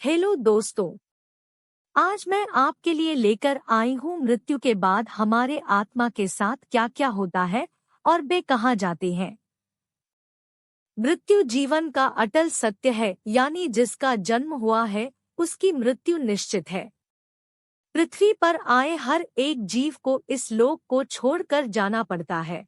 Hello दोस्तों, आज मैं आपके लिए लेकर आई हूँ मृत्यु के बाद हमारे आत्मा के साथ क्या क्या होता है और वे कहाँ जाते हैं। मृत्यु जीवन का अटल सत्य है, यानी जिसका जन्म हुआ है उसकी मृत्यु निश्चित है। पृथ्वी पर आए हर एक जीव को इस लोक को छोड़कर जाना पड़ता है।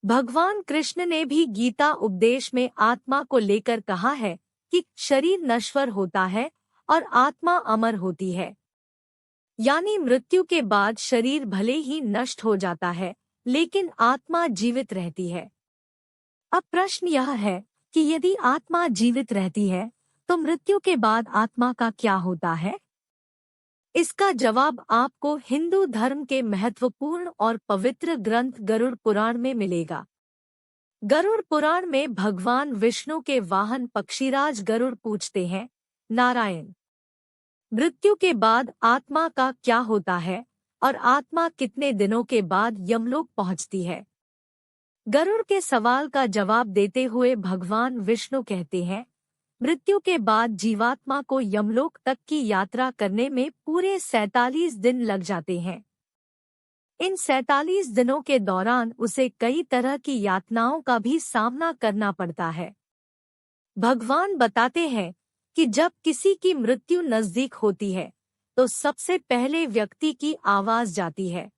भगवान कृष्ण ने भी गीता उपदेश में आत्मा को लेकर कहा है कि शरीर नश्वर होता है और आत्मा अमर होती है। यानी मृत्यु के बाद शरीर भले ही नष्ट हो जाता है, लेकिन आत्मा जीवित रहती है। अब प्रश्न यह है कि यदि आत्मा जीवित रहती है तो मृत्यु के बाद आत्मा का क्या होता है? इसका जवाब आपको हिंदू धर्म के महत्वपूर्ण और पवित्र ग्रंथ गरुड़ पुराण में मिलेगा। गरुड़ पुराण में भगवान विष्णु के वाहन पक्षीराज गरुड़ पूछते हैं, नारायण, मृत्यु के बाद आत्मा का क्या होता है और आत्मा कितने दिनों के बाद यमलोक पहुंचती है? गरुड़ के सवाल का जवाब देते हुए भगवान विष्णु कहते हैं, मृत्यु के बाद जीवात्मा को यमलोक तक की यात्रा करने में पूरे 47 दिन लग जाते हैं। इन 47 दिनों के दौरान उसे कई तरह की यातनाओं का भी सामना करना पड़ता है। भगवान बताते हैं कि जब किसी की मृत्यु नजदीक होती है तो सबसे पहले व्यक्ति की आवाज जाती है।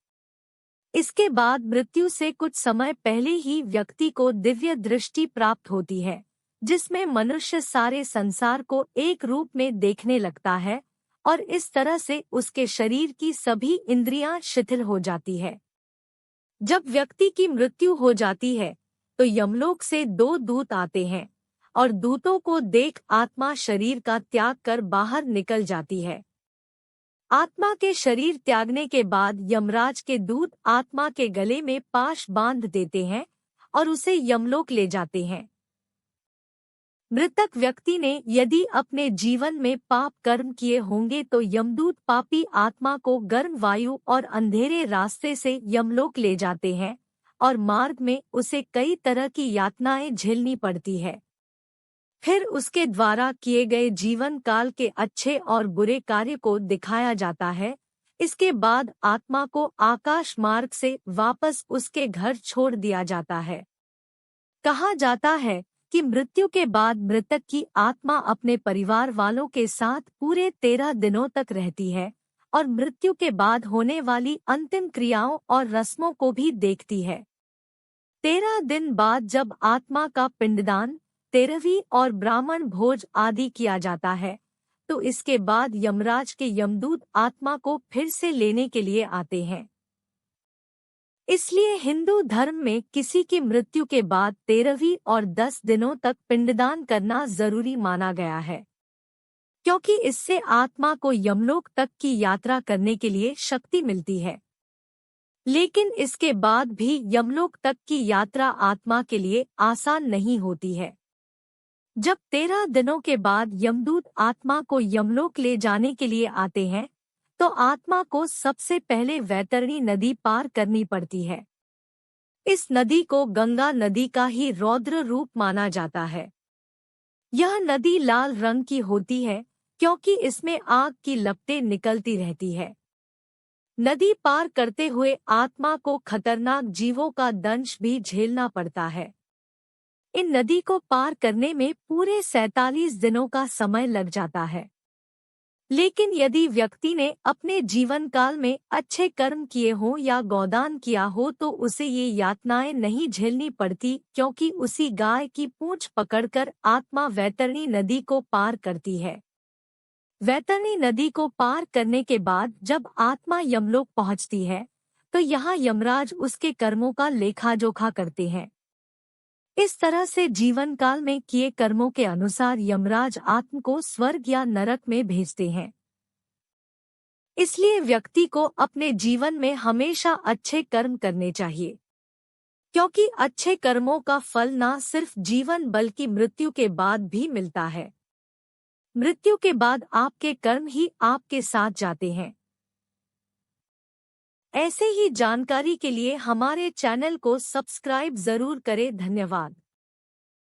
इसके बाद मृत्यु से कुछ समय पहले ही व्यक्ति को दिव्य दृष्टि प्राप्त होती है, जिसमें मनुष्य सारे संसार को एक रूप में देखने लगता है और इस तरह से उसके शरीर की सभी इंद्रियां शिथिल हो जाती है। जब व्यक्ति की मृत्यु हो जाती है तो यमलोक से 2 दूत आते हैं और दूतों को देख आत्मा शरीर का त्याग कर बाहर निकल जाती है। आत्मा के शरीर त्यागने के बाद यमराज के दूत आत्मा के गले में पाश बांध देते हैं और उसे यमलोक ले जाते हैं। मृतक व्यक्ति ने यदि अपने जीवन में पाप कर्म किए होंगे तो यमदूत पापी आत्मा को गर्म वायु और अंधेरे रास्ते से यमलोक ले जाते हैं और मार्ग में उसे कई तरह की यातनाएं झेलनी पड़ती है। फिर उसके द्वारा किए गए जीवन काल के अच्छे और बुरे कार्य को दिखाया जाता है। इसके बाद आत्मा को आकाश मार्ग से वापस उसके घर छोड़ दिया जाता है। कहा जाता है कि मृत्यु के बाद मृतक की आत्मा अपने परिवार वालों के साथ पूरे 13 दिनों तक रहती है और मृत्यु के बाद होने वाली अंतिम क्रियाओं और रस्मों को भी देखती है। 13 दिन बाद जब आत्मा का पिंडदान, 13वीं और ब्राह्मण भोज आदि किया जाता है तो इसके बाद यमराज के यमदूत आत्मा को फिर से लेने के लिए आते हैं। इसलिए हिंदू धर्म में किसी की मृत्यु के बाद 13वीं और 10 दिनों तक पिंडदान करना जरूरी माना गया है, क्योंकि इससे आत्मा को यमलोक तक की यात्रा करने के लिए शक्ति मिलती है। लेकिन इसके बाद भी यमलोक तक की यात्रा आत्मा के लिए आसान नहीं होती है। जब 13 दिनों के बाद यमदूत आत्मा को यमलोक ले जाने के लिए आते हैं तो आत्मा को सबसे पहले वैतरणी नदी पार करनी पड़ती है। इस नदी को गंगा नदी का ही रौद्र रूप माना जाता है। यह नदी लाल रंग की होती है क्योंकि इसमें आग की लपटें निकलती रहती है। नदी पार करते हुए आत्मा को खतरनाक जीवों का दंश भी झेलना पड़ता है। इन नदी को पार करने में पूरे 47 दिनों का समय लग जाता है। लेकिन यदि व्यक्ति ने अपने जीवन काल में अच्छे कर्म किए हों या गोदान किया हो तो उसे ये यातनाएं नहीं झेलनी पड़ती, क्योंकि उसी गाय की पूंछ पकड़कर आत्मा वैतरणी नदी को पार करती है। वैतरणी नदी को पार करने के बाद जब आत्मा यमलोक पहुंचती है तो यहाँ यमराज उसके कर्मों का लेखा जोखा करते हैं। इस तरह से जीवन काल में किए कर्मों के अनुसार यमराज आत्मा को स्वर्ग या नरक में भेजते हैं। इसलिए व्यक्ति को अपने जीवन में हमेशा अच्छे कर्म करने चाहिए, क्योंकि अच्छे कर्मों का फल न सिर्फ जीवन बल्कि मृत्यु के बाद भी मिलता है। मृत्यु के बाद आपके कर्म ही आपके साथ जाते हैं। ऐसे ही जानकारी के लिए हमारे चैनल को सब्सक्राइब जरूर करें। धन्यवाद।